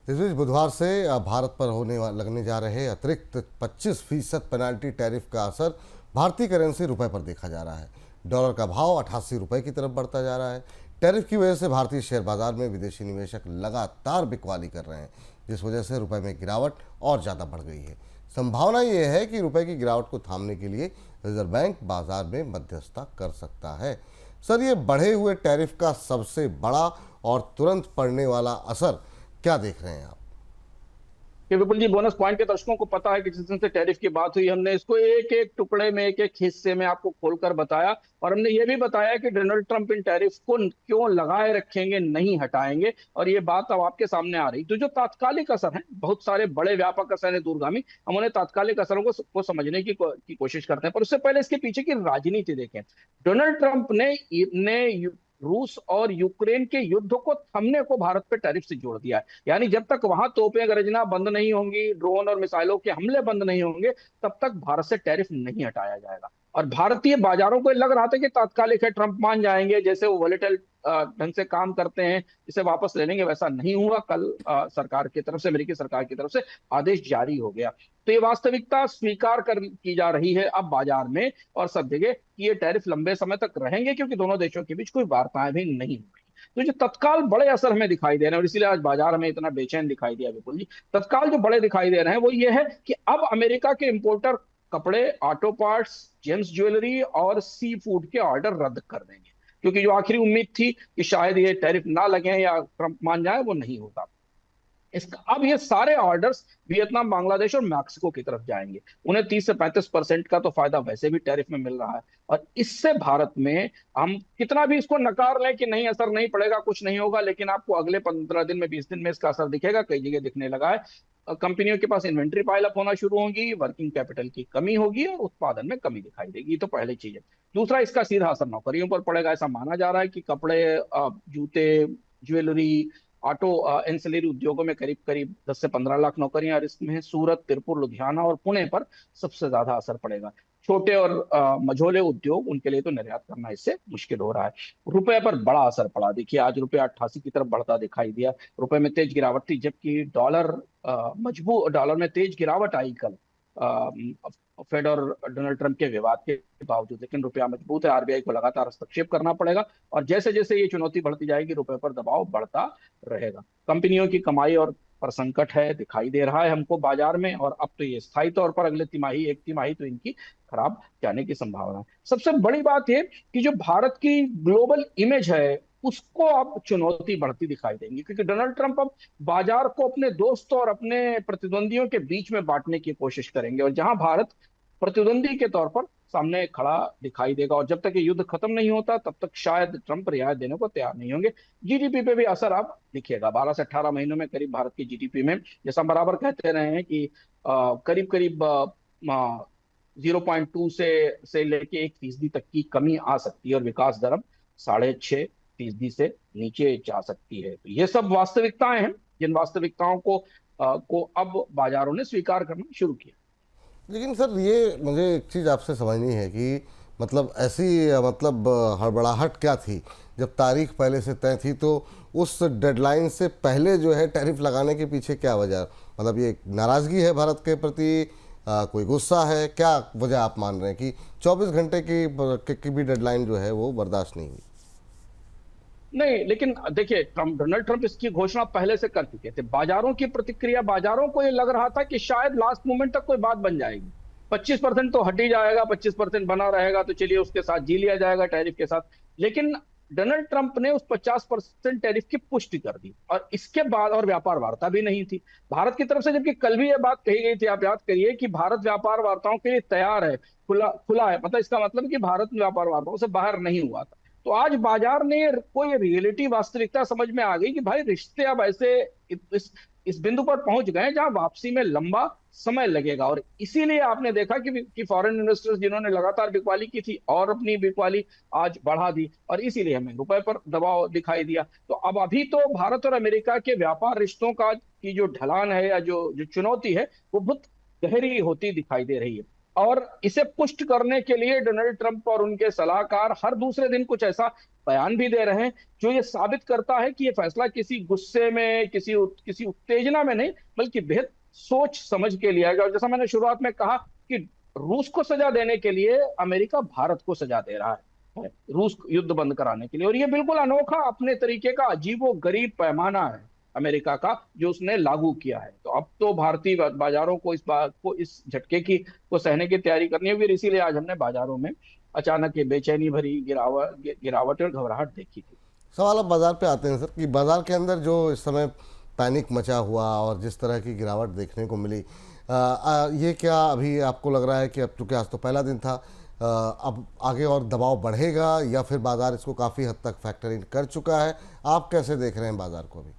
इस बीच बुधवार से भारत पर लगने जा रहे अतिरिक्त 25% पेनाल्टी टैरिफ का असर भारतीय करेंसी रुपए पर देखा जा रहा है। डॉलर का भाव 88 रुपए की तरफ बढ़ता जा रहा है। टैरिफ की वजह से भारतीय शेयर बाजार में विदेशी निवेशक लगातार बिकवाली कर रहे हैं, जिस वजह से रुपए में गिरावट और ज़्यादा बढ़ गई है। संभावना ये है कि रुपए की गिरावट को थामने के लिए रिजर्व बैंक बाजार में मध्यस्थता कर सकता है। सर, ये बढ़े हुए टैरिफ का सबसे बड़ा और तुरंत पड़ने वाला असर क्या देख रहे हैं आप? कि विपुल जी, बोनस पॉइंट के दर्शकों को पता है कि जिस दिन से टैरिफ की बात हुई, हमने इसको एक एक टुकड़े में, एक एक हिस्से में आपको खोलकर बताया। और हमने ये भी बताया कि डोनाल्ड ट्रंप इन टैरिफ को क्यों लगाए रखेंगे, नहीं हटाएंगे। और ये बात अब आपके सामने आ रही। तो जो तात्कालिक असर है, बहुत सारे बड़े व्यापक असर है दूरगामी, हम उन्हें तात्कालिक असरों को समझने की कोशिश करते हैं। पर उससे पहले इसके पीछे की राजनीति देखें। डोनाल्ड ट्रंप ने रूस और यूक्रेन के युद्ध को थमने को भारत पे टैरिफ से जोड़ दिया है। यानी जब तक वहां तोपें गरजना बंद नहीं होंगी, ड्रोन और मिसाइलों के हमले बंद नहीं होंगे, तब तक भारत से टैरिफ नहीं हटाया जाएगा। और भारतीय बाजारों को लग रहा था कि तात्कालिक है, ट्रंप मान जाएंगे, जैसे वो वोलेटाइल ढंग से काम करते हैं, इसे वापस ले लेंगे। वैसा नहीं हुआ। कल सरकार की तरफ से, अमेरिकी सरकार की तरफ से आदेश जारी हो गया। तो ये वास्तविकता स्वीकार कर की जा रही है अब बाजार में और सब जगह कि ये टैरिफ लंबे समय तक रहेंगे, क्योंकि दोनों देशों के बीच कोई वार्ताएं भी नहीं हो रही। तो जो तत्काल बड़े असर हमें दिखाई दे रहे हैं, और इसीलिए आज बाजार हमें इतना बेचैन दिखाई दिया विपुल जी, तत्काल जो बड़े दिखाई दे रहे हैं वो ये है कि अब अमेरिका के इंपोर्टर कपड़े, ऑटो पार्ट्स, जेम्स ज्वेलरी और सी फूड के ऑर्डर रद्द कर देंगे। क्योंकि जो आखिरी उम्मीद थी कि शायद ये टैरिफ ना लगे या ट्रंप मान जाए, वो नहीं होता। इसका अब ये सारे ऑर्डर्स वियतनाम, बांग्लादेश और मैक्सिको की तरफ जाएंगे। उन्हें 30 से 35% का तो फायदा वैसे भी टैरिफ में मिल रहा है। और इससे भारत में, हम कितना भी इसको नकार लें कि नहीं असर नहीं पड़ेगा, कुछ नहीं होगा, लेकिन आपको अगले 15 दिन में, 20 दिन में इसका असर दिखेगा। कई जगह दिखने लगा है। कंपनियों के पास इन्वेंट्री पाइल अप होना शुरू होगी, वर्किंग कैपिटल की कमी होगी और उत्पादन में कमी दिखाई देगी। तो पहली चीज है। दूसरा, इसका सीधा असर नौकरियों पर पड़ेगा। ऐसा माना जा रहा है कि कपड़े, जूते, ज्वेलरी, ऑटो एंसिलरी उद्योगों में करीब करीब 10 से 15 लाख नौकरियां रिस्क में है। सूरत, तिरपुर, लुधियाना और पुणे पर सबसे ज्यादा असर पड़ेगा। छोटे और मझोले उद्योग, उनके लिए तो निर्यात करना इससे मुश्किल हो रहा है। रुपए पर बड़ा असर पड़ा। देखिए, आज रुपया 88 की तरफ बढ़ता दिखाई दिया। रुपए में तेज गिरावट थी, जबकि डॉलर में तेज गिरावट आई कल, फेड और डोनाल्ड ट्रंप के विवाद के बावजूद। लेकिन रुपया मजबूत है, आरबीआई को लगातार हस्तक्षेप करना पड़ेगा। और जैसे जैसे ये चुनौती बढ़ती जाएगी, रुपए पर दबाव बढ़ता रहेगा। कंपनियों की कमाई और पर संकट है, दिखाई दे रहा है हमको बाजार में। और अब तो ये स्थायी तौर पर अगले तिमाही, एक तिमाही तो इनकी खराब जाने की संभावना है। सबसे बड़ी बात ये कि जो भारत की ग्लोबल इमेज है, उसको अब चुनौती बढ़ती दिखाई देंगी। क्योंकि डोनाल्ड ट्रंप अब बाजार को अपने दोस्तों और अपने प्रतिद्वंदियों के बीच में बांटने की कोशिश करेंगे। और जहां भारत प्रतिद्वंदी के तौर पर सामने खड़ा दिखाई देगा, और जब तक ये युद्ध खत्म नहीं होता, तब तक शायद ट्रंप रियायत देने को तैयार नहीं होंगे। जीडीपी पे भी असर अब दिखेगा। 12 से 18 महीनों में करीब भारत की जीडीपी में, जैसा हम बराबर कहते रहे हैं कि करीब करीब 0.2 से लेके 1% तक की कमी आ सकती है, और विकास दर अब 6.5% से नीचे जा सकती है। तो ये सब वास्तविकताएं हैं, जिन वास्तविकताओं को अब बाजारों ने स्वीकार करना शुरू किया। लेकिन सर, ये मुझे एक चीज़ आपसे समझनी है कि मतलब ऐसी हड़बड़ाहट क्या थी जब तारीख पहले से तय थी, तो उस डेडलाइन से पहले जो है टैरिफ लगाने के पीछे क्या वजह? मतलब ये नाराज़गी है भारत के प्रति, कोई गुस्सा है, क्या वजह आप मान रहे हैं कि 24 घंटे की भी डेडलाइन जो है वो बर्दाश्त नहीं हुई? नहीं, लेकिन देखिए, डोनाल्ड ट्रंप इसकी घोषणा पहले से कर चुके थे। बाजारों की प्रतिक्रिया, बाजारों को ये लग रहा था कि शायद लास्ट मोमेंट तक कोई बात बन जाएगी। 25% तो हट ही जाएगा, 25% बना रहेगा, तो चलिए उसके साथ जी लिया जाएगा, टैरिफ के साथ। लेकिन डोनाल्ड ट्रंप ने उस 50% टैरिफ की पुष्टि कर दी, और इसके बाद और व्यापार वार्ता भी नहीं थी भारत की तरफ से। जबकि कल भी यह बात कही गई थी, आप याद करिए, कि भारत व्यापार वार्ताओं के लिए तैयार है, खुला खुला है। मतलब इसका मतलब कि भारत व्यापार वार्ताओं से बाहर नहीं हुआ था। तो आज बाजार ने कोई रियलिटी, वास्तविकता समझ में आ गई कि भाई रिश्ते अब ऐसे इस इस बिंदु पर पहुंच गए जहां वापसी में लंबा समय लगेगा। और इसीलिए आपने देखा कि फॉरेन इन्वेस्टर्स, जिन्होंने लगातार बिकवाली की थी, और अपनी बिकवाली आज बढ़ा दी, और इसीलिए हमें रुपए पर दबाव दिखाई दिया। तो अब अभी तो भारत और अमेरिका के व्यापार रिश्तों की जो ढलान है, या जो जो चुनौती है, वो बहुत गहरी होती दिखाई दे रही है। और इसे पुष्ट करने के लिए डोनाल्ड ट्रंप और उनके सलाहकार हर दूसरे दिन कुछ ऐसा बयान भी दे रहे हैं जो ये साबित करता है कि ये फैसला किसी गुस्से में, किसी उत्तेजना में नहीं, बल्कि बेहद सोच समझ के लिया गया। और जैसा मैंने शुरुआत में कहा कि रूस को सजा देने के लिए अमेरिका भारत को सजा दे रहा है, रूस युद्ध बंद कराने के लिए। और ये बिल्कुल अनोखा अपने तरीके का अजीबो गरीब पैमाना है अमेरिका का जो उसने लागू किया है। तो अब तो भारतीय बाजारों को इस बात को, इस झटके की को सहने की तैयारी करनी होगी। इसीलिए आज हमने बाजारों में अचानक ये बेचैनी भरी गिरावट और घबराहट देखी थी। सवाल अब बाजार पे आते हैं सर कि बाजार के अंदर जो इस समय पैनिक मचा हुआ और जिस तरह की गिरावट देखने को मिली, ये क्या अभी आपको लग रहा है कि अब चूंकि आज तो पहला दिन था, अब आगे और दबाव बढ़ेगा या फिर बाजार इसको काफ़ी हद तक फैक्टर इन कर चुका है? आप कैसे देख रहे हैं बाजार को अभी?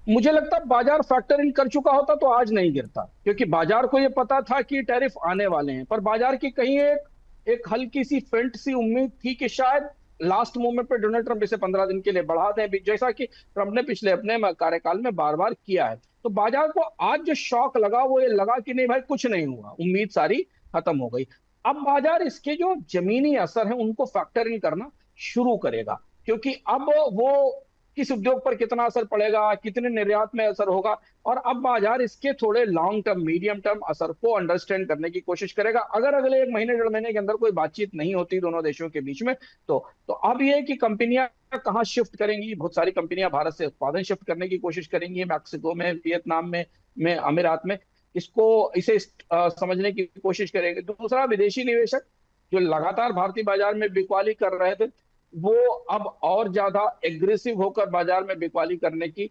मुझे लगता है बाजार फैक्टर इन कर चुका होता तो आज नहीं गिरता, क्योंकि बाजार को ये पता था कि टैरिफ आने वाले हैं। पर बाजार की कहीं एक हल्की सी फेंट सी उम्मीद थी कि शायद लास्ट मोमेंट पे डोनाल्ड ट्रंप इसे 15 दिन के लिए बढ़ा दें, जैसा कि ट्रंप ने पिछले अपने कार्यकाल में बार बार किया है। तो बाजार को आज जो शॉक लगा वो ये लगा कि नहीं भाई कुछ नहीं हुआ, उम्मीद सारी खत्म हो गई। अब बाजार इसके जो जमीनी असर है उनको फैक्टर इन करना शुरू करेगा, क्योंकि अब वो किस उद्योग पर कितना असर पड़ेगा, कितने निर्यात में असर होगा, और अब बाजार इसके थोड़े लॉन्ग टर्म, मीडियम टर्म असर को अंडरस्टैंड करने की कोशिश करेगा। अगर अगले 1 महीने 1.5 महीने के अंदर कोई बातचीत नहीं होती दोनों देशों के बीच में, तो अब ये कि कंपनियां कहाँ शिफ्ट करेंगी। बहुत सारी कंपनियां भारत से उत्पादन शिफ्ट करने की कोशिश करेंगी, मैक्सिको में, वियतनाम में अमीरात में। इसे समझने की कोशिश करेंगे। दूसरा, विदेशी निवेशक जो लगातार भारतीय बाजार में बिकवाली कर रहे थे, वो अब और ज्यादा एग्रेसिव होकर बाजार में बिकवाली करने की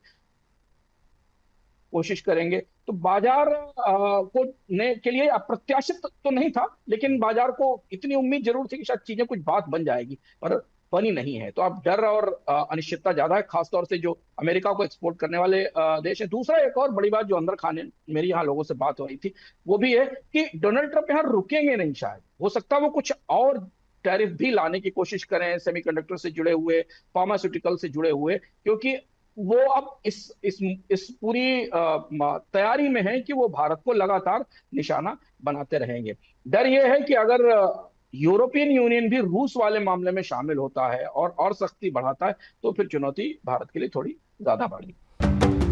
कोशिश करेंगे। तो बाजार को ने के लिए अप्रत्याशित तो नहीं था, लेकिन बाजार को इतनी उम्मीद जरूर थी कि शायद चीजें कुछ बात बन जाएगी, पर बनी नहीं है। तो अब डर और अनिश्चितता ज्यादा है, खासतौर से जो अमेरिका को एक्सपोर्ट करने वाले देश है। दूसरा, एक और बड़ी बात जो अंदर खाने मेरी यहाँ लोगों से बात हो रही थी, वो भी है कि डोनाल्ड ट्रंप यहाँ रुकेंगे नहीं। शायद हो सकता है वो कुछ और टैरिफ भी लाने की कोशिश करें, सेमीकंडक्टर से जुड़े हुए, फार्मास्यूटिकल से जुड़े हुए, क्योंकि वो अब इस पूरी तैयारी में है कि वो भारत को लगातार निशाना बनाते रहेंगे। डर ये है कि अगर यूरोपियन यूनियन भी रूस वाले मामले में शामिल होता है और सख्ती बढ़ाता है, तो फिर चुनौती भारत के लिए थोड़ी ज्यादा बढ़ेगी।